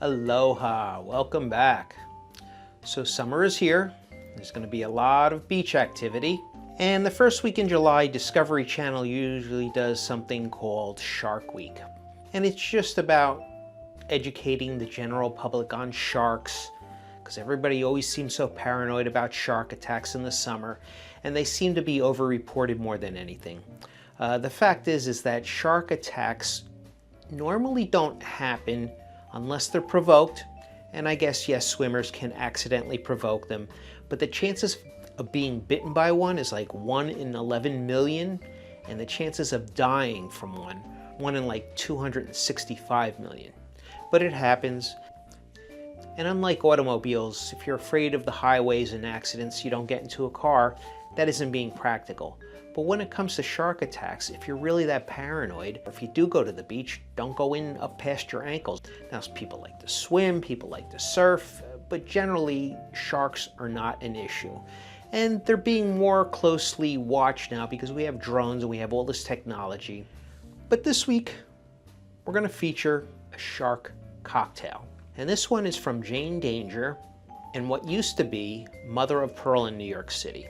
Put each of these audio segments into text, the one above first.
Aloha, welcome back. So summer is here. There's going to be a lot of beach activity. And the first week in July, Discovery Channel usually does something called Shark Week. And it's just about educating the general public on sharks, because everybody always seems so paranoid about shark attacks in the summer, and they seem to be overreported more than anything. The fact is that shark attacks normally don't happen unless they're provoked, and I guess, yes, swimmers can accidentally provoke them, but the chances of being bitten by one is like 1 in 11 million, and the chances of dying from one in like 265 million. But it happens, and unlike automobiles, if you're afraid of the highways and accidents, you don't get into a car. That isn't being practical. But when it comes to shark attacks, if you're really that paranoid, or if you do go to the beach, don't go in up past your ankles. Now, people like to swim, people like to surf, but generally sharks are not an issue. And they're being more closely watched now because we have drones and we have all this technology. But this week, we're going to feature a shark cocktail. And this one is from Jane Danger and what used to be Mother of Pearl in New York City.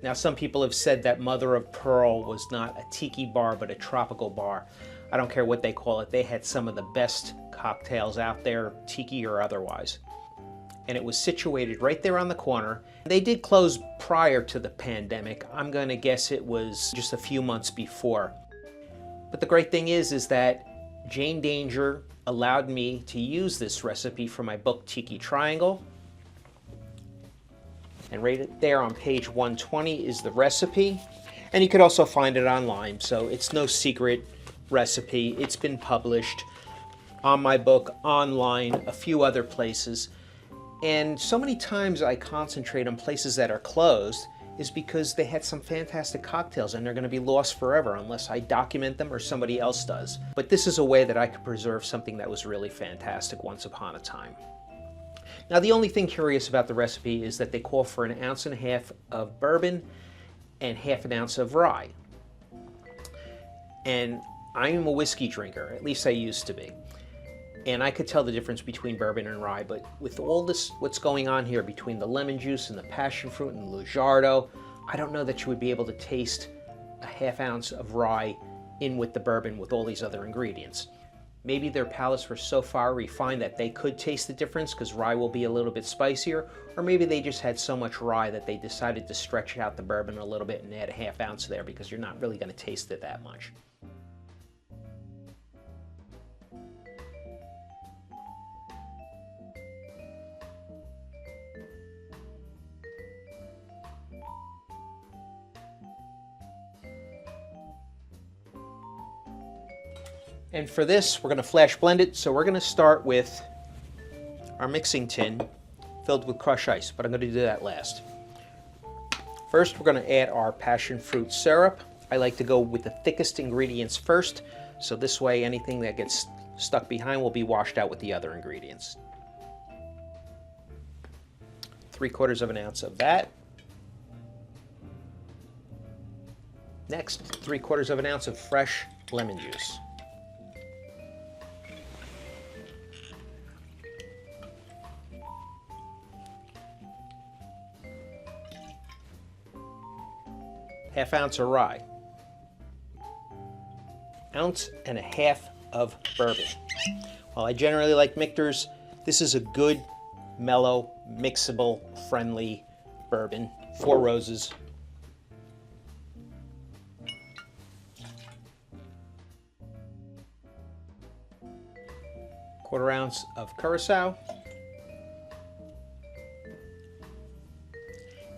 Now, some people have said that Mother of Pearl was not a tiki bar, but a tropical bar. I don't care what they call it. They had some of the best cocktails out there, tiki or otherwise. And it was situated right there on the corner. They did close prior to the pandemic. I'm going to guess it was just a few months before. But the great thing is that Jane Danger allowed me to use this recipe for my book, Tiki Triangle. And right there on page 120 is the recipe. And you could also find it online, so it's no secret recipe. It's been published on my book, online, a few other places. And so many times I concentrate on places that are closed is because they had some fantastic cocktails and they're going to be lost forever unless I document them or somebody else does. But this is a way that I could preserve something that was really fantastic once upon a time. Now, the only thing curious about the recipe is that they call for 1.5 ounces of bourbon and 1/2 ounce of rye. And I'm a whiskey drinker, at least I used to be. And I could tell the difference between bourbon and rye, but with all this, what's going on here between the lemon juice and the passion fruit and the Lujardo, I don't know that you would be able to taste 1/2 ounce of rye in with the bourbon with all these other ingredients. Maybe their palates were so far refined that they could taste the difference because rye will be a little bit spicier, or maybe they just had so much rye that they decided to stretch out the bourbon a little bit and add 1/2 ounce there because you're not really going to taste it that much. And for this, we're going to flash blend it. So we're going to start with our mixing tin filled with crushed ice, but I'm going to do that last. First, we're going to add our passion fruit syrup. I like to go with the thickest ingredients first, so this way anything that gets stuck behind will be washed out with the other ingredients. 3/4 ounce of that. Next, 3/4 ounce of fresh lemon juice. Half ounce of rye. 1.5 ounces of bourbon. While I generally like Michter's, this is a good, mellow, mixable, friendly bourbon. 4 Roses. Quarter ounce of Curacao.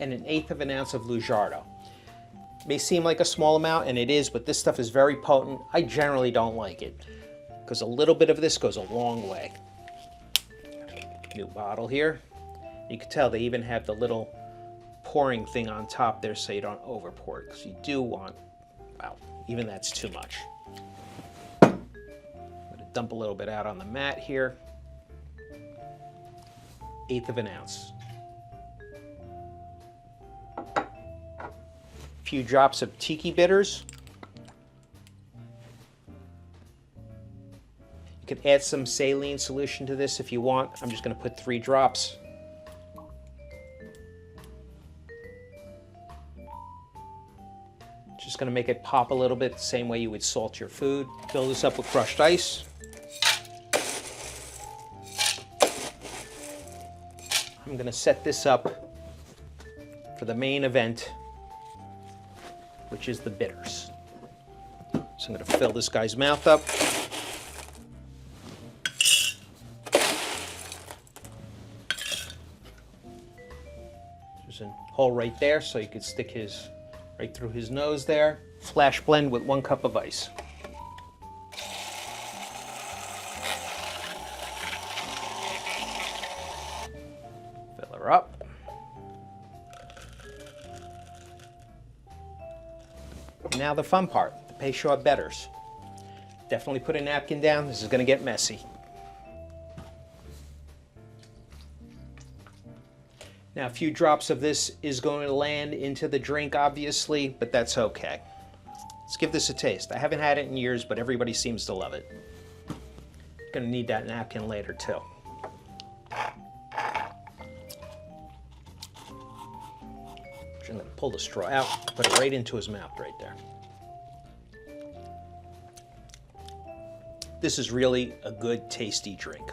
And 1/8 ounce of Lujardo. May seem like a small amount, and it is, but this stuff is very potent. I generally don't like it because a little bit of this goes a long way. New bottle here. You can tell they even have the little pouring thing on top there so you don't over pour it, because you do want, well, even that's too much. I'm going to dump a little bit out on the mat here. 1/8 of an ounce. A few drops of tiki bitters. You could add some saline solution to this if you want. I'm just going to put 3 drops. Just going to make it pop a little bit, the same way you would salt your food. Fill this up with crushed ice. I'm going to set this up for the main event, which is the bitters. So I'm going to fill this guy's mouth up. There's a hole right there, so you could stick his right through his nose there. Flash blend with 1 cup of ice. Fill her up. Now the fun part, the Peychaud bitters. Definitely put a napkin down, this is going to get messy. Now a few drops of this is going to land into the drink, obviously, but that's okay. Let's give this a taste. I haven't had it in years, but everybody seems to love it. Gonna need that napkin later too. I'm gonna pull the straw out, put it right into his mouth right there. This is really a good, tasty drink.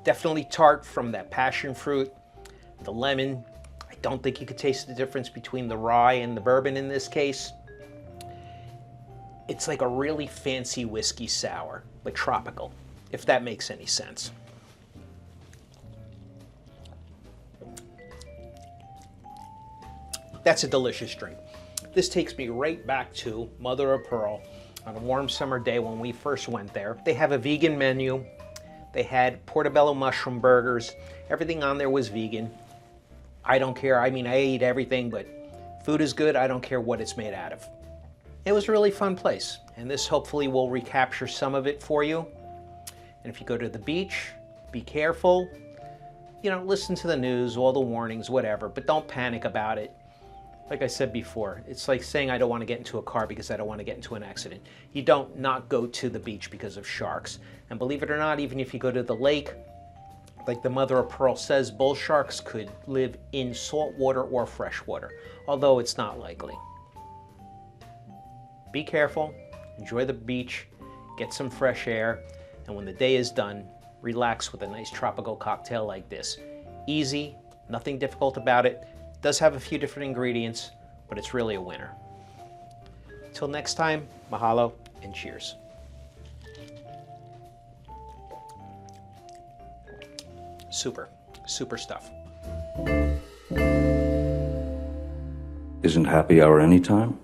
Definitely tart from that passion fruit. The lemon, I don't think you could taste the difference between the rye and the bourbon in this case. It's like a really fancy whiskey sour, like tropical, if that makes any sense. That's a delicious drink. This takes me right back to Mother of Pearl on a warm summer day when we first went there. They have a vegan menu. They had portobello mushroom burgers. Everything on there was vegan. I don't care. I mean, I ate everything, but food is good. I don't care what it's made out of. It was a really fun place, and this hopefully will recapture some of it for you. And if you go to the beach, be careful. You know, listen to the news, all the warnings, whatever, but don't panic about it. Like I said before, it's like saying I don't want to get into a car because I don't want to get into an accident. You don't not go to the beach because of sharks. And believe it or not, even if you go to the lake, like the Mother of Pearl says, bull sharks could live in salt water or fresh water, although it's not likely. Be careful, enjoy the beach, get some fresh air, and when the day is done, relax with a nice tropical cocktail like this. Easy, nothing difficult about it. Does have a few different ingredients, but it's really a winner. Till next time, mahalo and cheers. Super, super stuff. Isn't happy hour anytime?